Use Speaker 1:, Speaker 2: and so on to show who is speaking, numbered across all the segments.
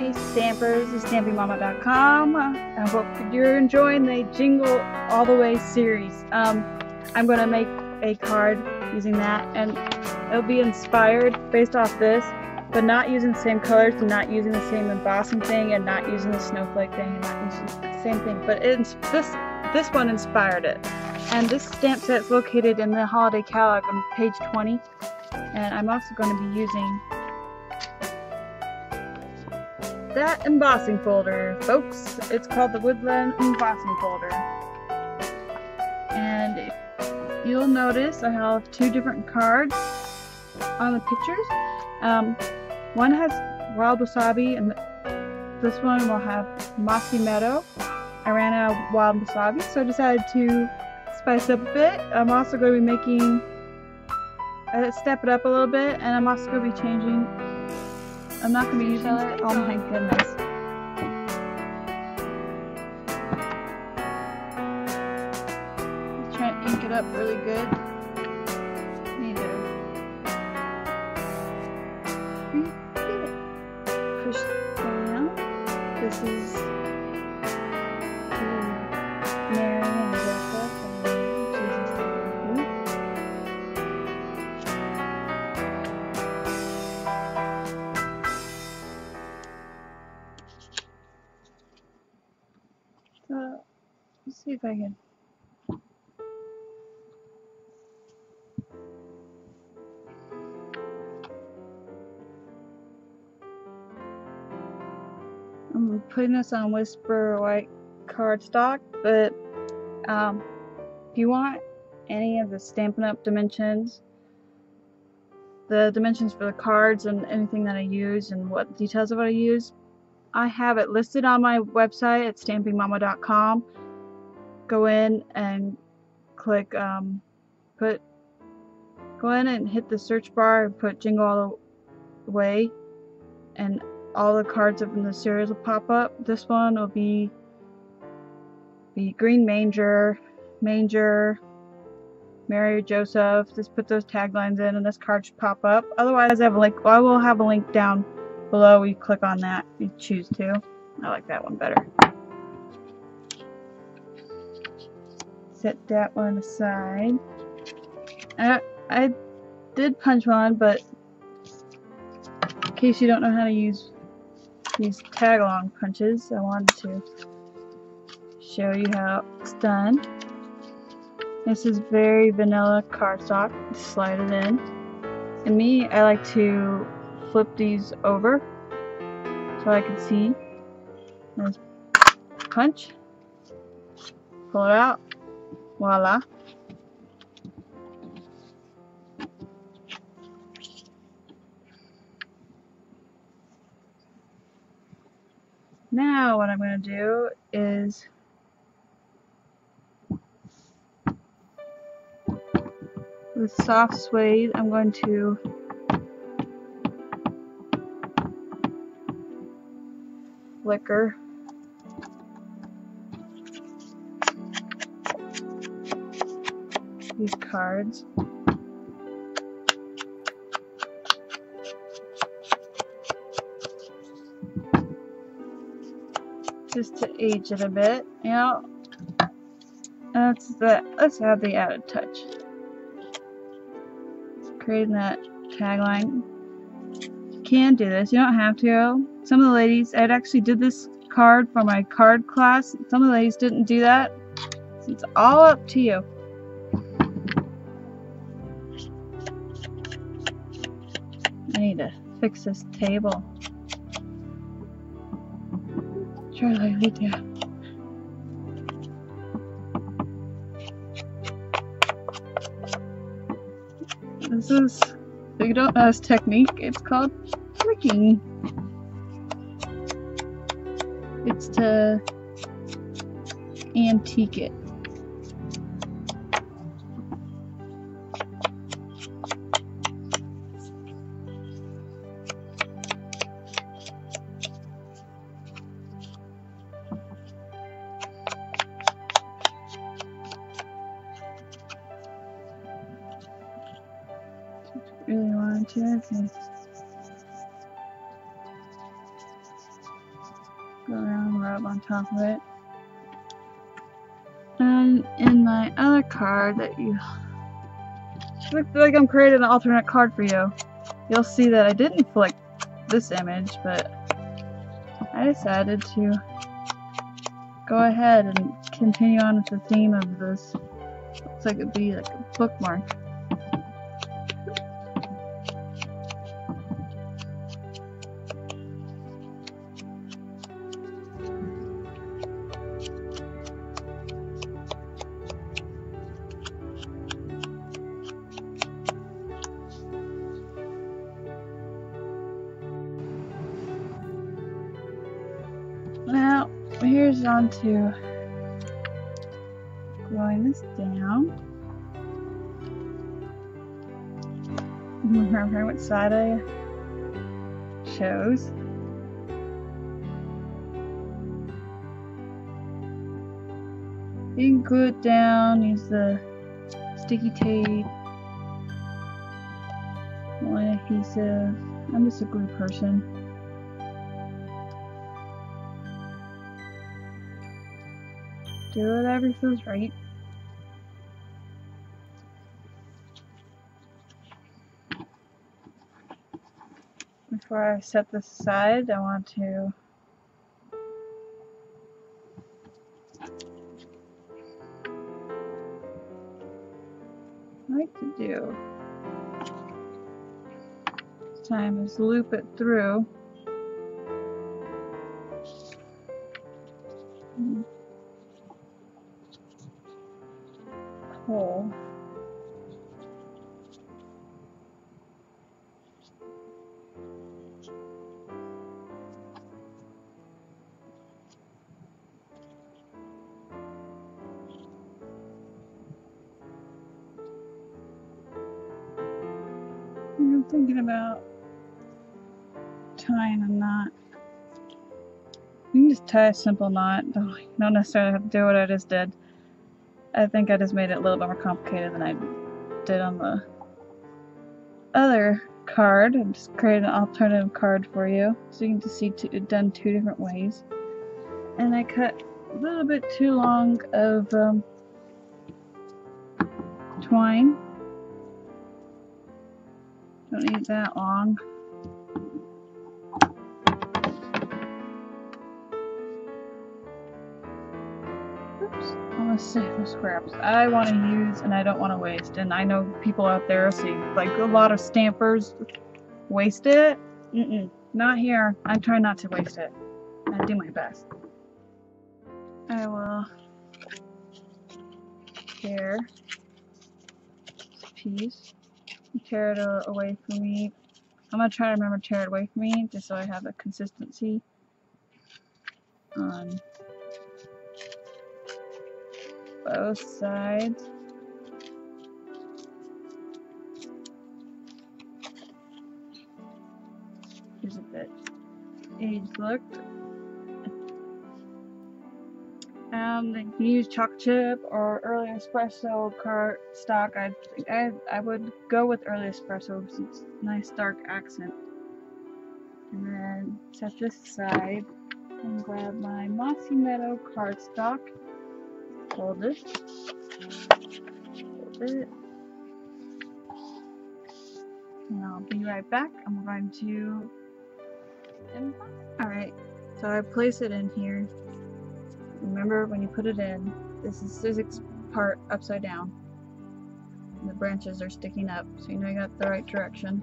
Speaker 1: Hey Stampers, it's StampingMama.com. I hope you're enjoying the Jingle All the Way series. I'm going to make a card using that, and it'll be inspired based off this, but not using the same colors and not using the same embossing thing and not using the snowflake thing and not using the same thing. But this one inspired it. And this stamp set is located in the holiday catalog on page 20. And I'm also going to be using that embossing folder, folks. It's called the Woodland Embossing Folder. And you'll notice I have two different cards on the pictures. One has wild wasabi, and this one will have mossy meadow. I ran out of wild wasabi, so I decided to spice up a bit. I'm also going to be making step it up a little bit, and I'm also going to be changing. I'm not going to be using it. Oh my goodness. Try to ink it up really good. Need to push down. This is Mary and Joseph and Jesus the Baby. So, let's see if I can. I'm putting this on Whisper White cardstock, but if you want any of the Stampin' Up! Dimensions, the dimensions for the cards and anything that I use and what details of what I use, I have it listed on my website at StampingMama.com. Go in and click, go in and hit the search bar and put Jingle All the Way, and all the cards in the series will pop up. This one will be the Green Manger, Mary, Joseph. Just put those taglines in and this card should pop up. Otherwise, I will have a link down below. You click on that if you choose to. I like that one better. Set that one aside. I did punch one, but in case you don't know how to use these tag-along punches, I wanted to show you how it's done. This is very vanilla cardstock. Slide it in. And me, I like to flip these over so I can see. Just punch, pull it out, voila. Now what I'm going to do is with soft suede, I'm going to flicker these cards. Just to age it a bit, you know. Let's add the added touch. Creating that tagline. You can do this. You don't have to. Some of the ladies, I actually did this card for my card class. Some of the ladies didn't do that. So it's all up to you. I need to fix this table. Try to lay it down. This is, if you don't know this technique, it's called flicking. It's to antique it. Really wanted to, I can on top of it. And in my other card that you look like I'm creating an alternate card for you, you'll see that I didn't flick this image, but I decided to go ahead and continue on with the theme of this. Looks like it'd be like a bookmark. Now, here's on to gluing this down. Remember what side I chose. You can glue it down, use the sticky tape, line adhesive. I'm just a glue person. Do whatever feels right. Before I set this aside, I want to do this time is loop it through. Hole. I'm thinking about tying a knot. You can just tie a simple knot. You don't necessarily have to do what I just did. I think I just made it a little bit more complicated than I did on the other card. I just created an alternative card for you, so you can just see it done two different ways. And I cut a little bit too long of twine. Don't need that long. Oops, almost safe for scraps. I want to use and I don't want to waste. And I know people out there see like a lot of stampers waste it. Not here. I try not to waste it. I do my best. I will tear this piece. Tear it away from me. I'm going to try to remember to tear it away from me just so I have a consistency on both sides. Here's a bit aged look. You can use chocolate chip or early espresso stock. I would go with early espresso because it's a nice dark accent. And then set this aside and grab my Mossy Meadow cardstock. Hold it. Hold it. And I'll be right back. I'm going to. Alright, so I place it in here. Remember, when you put it in, this is this part upside down. And the branches are sticking up, so you know you got the right direction.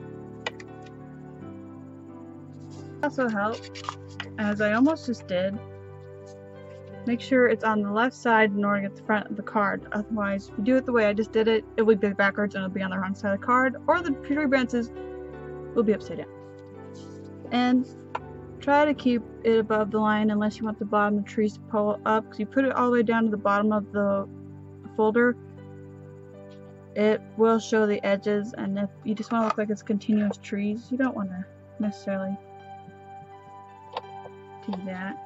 Speaker 1: Also help, as I almost just did, make sure it's on the left side in order to get the front of the card. Otherwise, if you do it the way I just did it, it will be backwards and it'll be on the wrong side of the card, or the tree branches will be upside down. And try to keep it above the line unless you want the bottom of the trees to pull up, because you put it all the way down to the bottom of the folder, it will show the edges, and if you just want to look like it's continuous trees, you don't want to necessarily do that.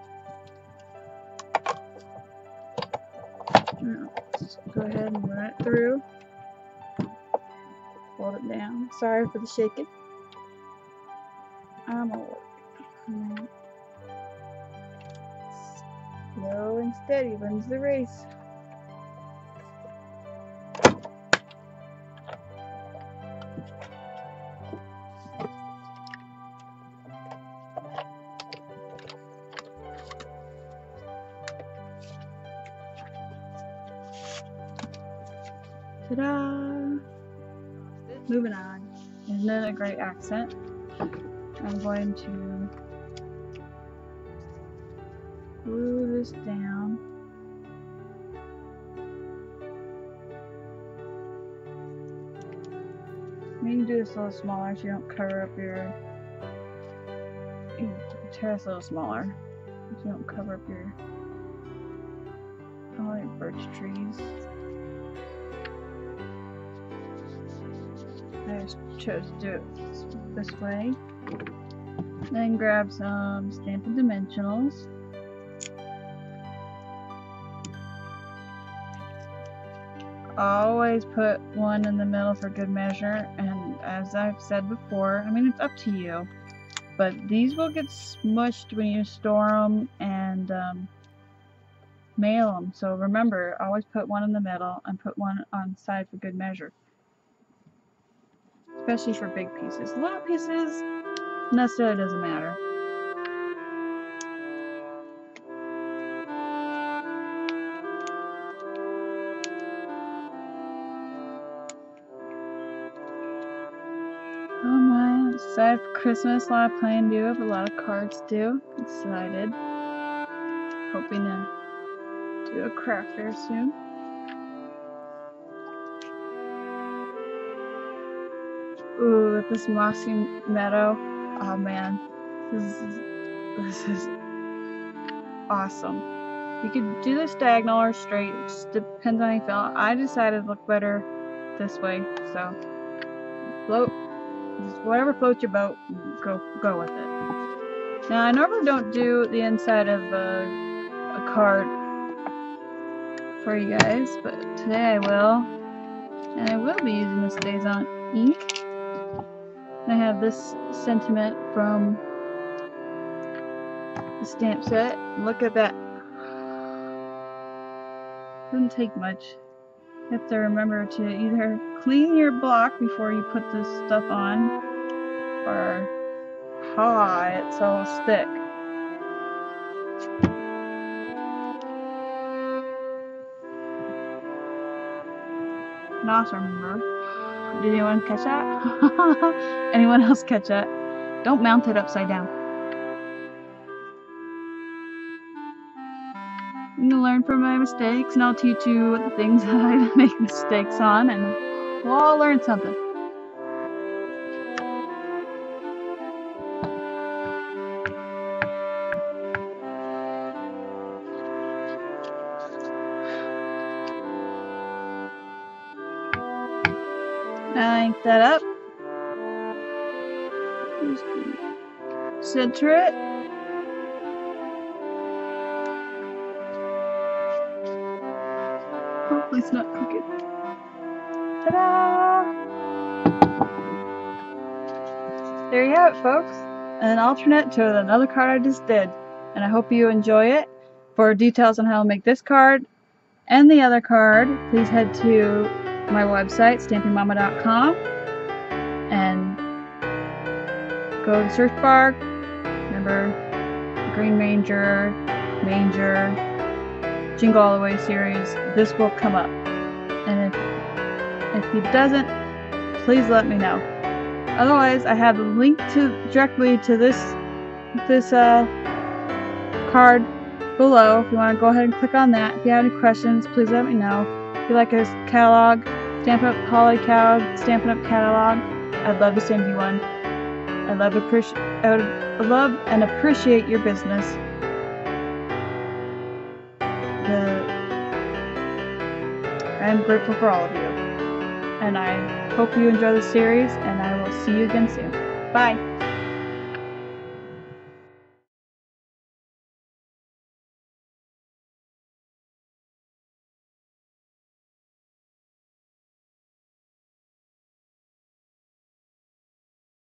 Speaker 1: Now, just go ahead and run it through. Fold it down. Sorry for the shaking. I'm gonna work. Slow and steady wins the race. Ta-da! Moving on. Isn't it a great accent? I'm going to glue this down. You can do this a little smaller so you don't cover up your... Tear this a little smaller so you don't cover up your... all your birch trees. I just chose to do it this way. Then grab some Stampin' Dimensionals. Always put one in the middle for good measure, and as I've said before, I mean, it's up to you, but these will get smushed when you store them and mail them. So remember, always put one in the middle and put one on the side for good measure. Especially for big pieces. Little pieces, necessarily doesn't matter. Oh my, I'm excited for Christmas. A lot of planning to do, but a lot of cards due. Excited. Hoping to do a craft fair soon. Ooh, with this mossy meadow. Oh man, this is awesome. You could do this diagonal or straight. It just depends on how you feel. I decided to look better this way, so float. Just whatever floats your boat, go with it. Now I normally don't do the inside of a card for you guys, but today I will, and I will be using the Stays On ink. I have this sentiment from the stamp set. Look at that. Doesn't take much. You have to remember to either clean your block before you put this stuff on, or it'll stick. And also remember, did anyone catch that? Anyone else catch that? Don't mount it upside down. I'm gonna learn from my mistakes, and I'll teach you the things that I make mistakes on, and we'll all learn something. I ink that up. Just center it. Hopefully it's not crooked. Ta-da! There you have it, folks. An alternate to another card I just did. And I hope you enjoy it. For details on how to make this card and the other card, please head to my website, stampingmama.com, and go to the search bar. Remember, Green Manger, Jingle All the Way series. This will come up. And if it doesn't, please let me know. Otherwise, I have a link directly to this card below. If you want to go ahead and click on that. If you have any questions, please let me know. If you like a catalog, Stampin' Up! Holiday catalog, Stampin' Up! Catalog, I'd love to send you one. I would love and appreciate your business. I'm grateful for all of you. And I hope you enjoy the series, and I will see you again soon. Bye!